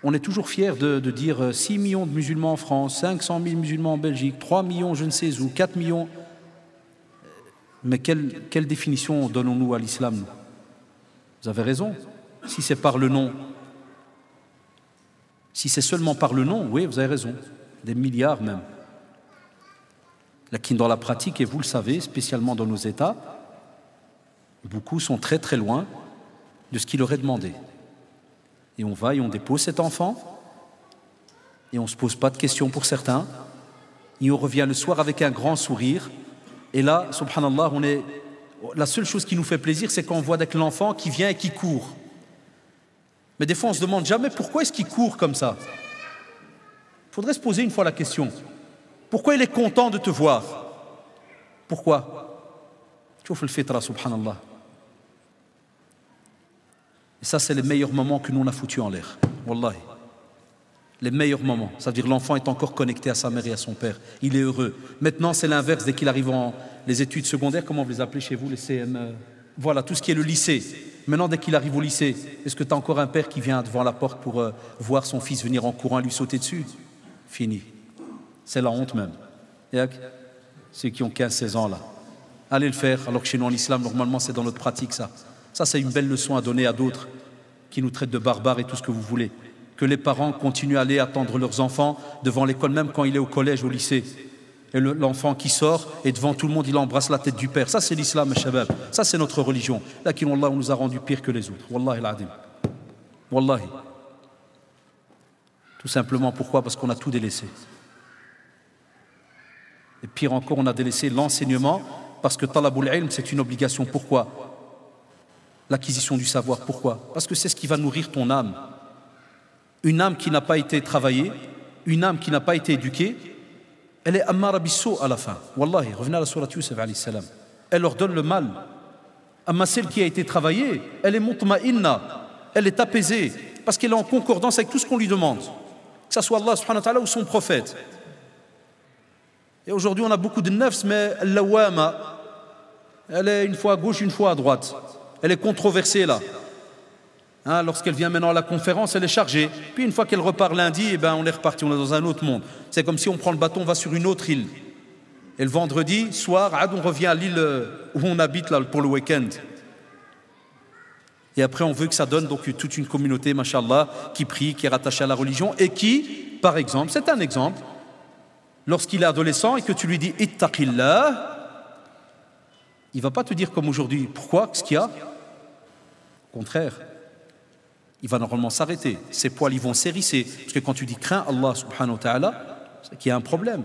on est toujours fier de dire 6 millions de musulmans en France, 500 000 musulmans en Belgique, 3 millions je ne sais où, 4 millions. Mais quelle définition donnons-nous à l'islam? Vous avez raison. Si c'est par le nom, si c'est seulement par le nom, oui, vous avez raison. Des milliards même. Là, dans la pratique, et vous le savez, spécialement dans nos États, beaucoup sont très très loin de ce qu'il leur est demandé. Et on va et on dépose cet enfant, et on ne se pose pas de questions pour certains, et on revient le soir avec un grand sourire, et là, subhanallah, la seule chose qui nous fait plaisir, c'est quand on voit l'enfant qui vient et qui court. Mais des fois, on ne se demande jamais pourquoi est-ce qu'il court comme ça. Il faudrait se poser une fois la question. Pourquoi il est content de te voir? Pourquoi? Chouf le fitra, subhanallah. Et ça, c'est les meilleurs moments que nous on a foutus en l'air. Wallahi. Les meilleurs moments. Ça veut dire l'enfant est encore connecté à sa mère et à son père. Il est heureux. Maintenant, c'est l'inverse. Dès qu'il arrive en les études secondaires, comment vous les appelez chez vous, les CM, voilà, tout ce qui est le lycée. Maintenant, dès qu'il arrive au lycée, est-ce que tu as encore un père qui vient devant la porte pour voir son fils venir en courant et lui sauter dessus? Fini. C'est la honte même. Ceux qui ont 15-16 ans là. Allez le faire, alors que chez nous en islam, normalement, c'est dans notre pratique ça. Ça, c'est une belle leçon à donner à d'autres qui nous traitent de barbares et tout ce que vous voulez. Que les parents continuent à aller attendre leurs enfants devant l'école, même quand il est au collège, au lycée. Et l'enfant qui sort, et devant tout le monde, il embrasse la tête du père. Ça, c'est l'islam, shabab. Ça, c'est notre religion. Là, on nous a rendu pire que les autres. Wallahi l'adim. Wallahi. Tout simplement, pourquoi? Parce qu'on a tout délaissé. Et pire encore, on a délaissé l'enseignement, parce que talabul ilm, c'est une obligation. Pourquoi? L'acquisition du savoir. Pourquoi? Parce que c'est ce qui va nourrir ton âme. Une âme qui n'a pas été travaillée, une âme qui n'a pas été éduquée, elle est ammara bis-sou à la fin. Wallahi, revenez à la sourate Yusuf alayhi salam. Elle leur donne le mal. Amma celle qui a été travaillée, elle est mutma'inna, elle est apaisée, parce qu'elle est en concordance avec tout ce qu'on lui demande. Que ce soit Allah subhanahu wa ta'ala ou son prophète. Et aujourd'hui, on a beaucoup de nafs, mais l'awama, elle est une fois à gauche, une fois à droite. Elle est controversée là. Hein, lorsqu'elle vient maintenant à la conférence, elle est chargée. Puis une fois qu'elle repart lundi, eh ben, on est reparti, on est dans un autre monde. C'est comme si on prend le bateau, on va sur une autre île. Et le vendredi soir, on revient à l'île où on habite là, pour le week-end. Et après, on veut que ça donne donc toute une communauté, mashallah, qui prie, qui est rattachée à la religion et qui, par exemple, c'est un exemple, lorsqu'il est adolescent et que tu lui dis « Ittaqillah », il ne va pas te dire comme aujourd'hui « Pourquoi? Qu'est-ce qu'il y a ?» Au contraire. Il va normalement s'arrêter. Ses poils, ils vont s'hérisser. Parce que quand tu dis crains Allah subhanahu wa ta'ala, c'est qu'il y a un problème.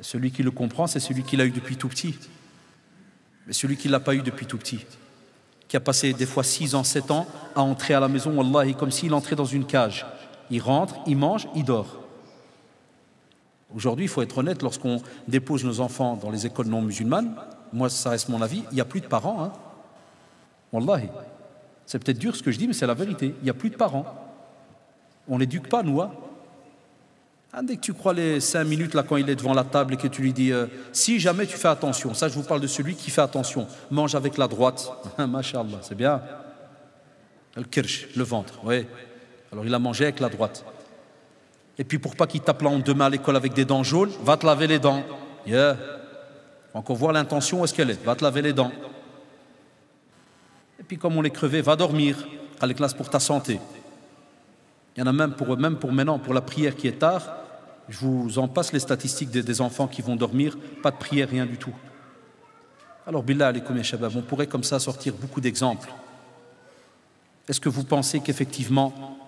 Celui qui le comprend, c'est celui qui l'a eu depuis tout petit. Mais celui qui ne l'a pas eu depuis tout petit, qui a passé des fois 6 ans, 7 ans à entrer à la maison, wallahi, comme s'il entrait dans une cage. Il rentre, il mange, il dort. Aujourd'hui, il faut être honnête, lorsqu'on dépose nos enfants dans les écoles non musulmanes, moi, ça reste mon avis, il n'y a plus de parents. Hein. Wallahi. C'est peut-être dur ce que je dis, mais c'est la vérité. Il n'y a plus de parents. On n'éduque pas, nous. Hein. Dès que tu crois les 5 minutes là, quand il est devant la table et que tu lui dis si jamais tu fais attention, ça je vous parle de celui qui fait attention, mange avec la droite. Masha'Allah, c'est bien. Le kirsch, le ventre, oui. Alors il a mangé avec la droite. Et puis pour pas qu'il tape la honte demain à l'école avec des dents jaunes, va te laver les dents. Yeah. Encore voir l'intention, où est-ce qu'elle est? Va te laver les dents. Et puis comme on est crevé, va dormir, à la classe pour ta santé. Il y en a même pour maintenant, pour la prière qui est tard, je vous en passe les statistiques des enfants qui vont dormir, pas de prière, rien du tout. Alors billah alaykoum ya shabab, on pourrait comme ça sortir beaucoup d'exemples. Est-ce que vous pensez qu'effectivement,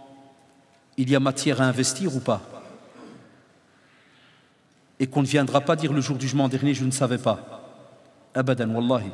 il y a matière à investir ou pas? Et qu'on ne viendra pas dire le jour du jugement dernier, je ne savais pas. Abadan, wallahi.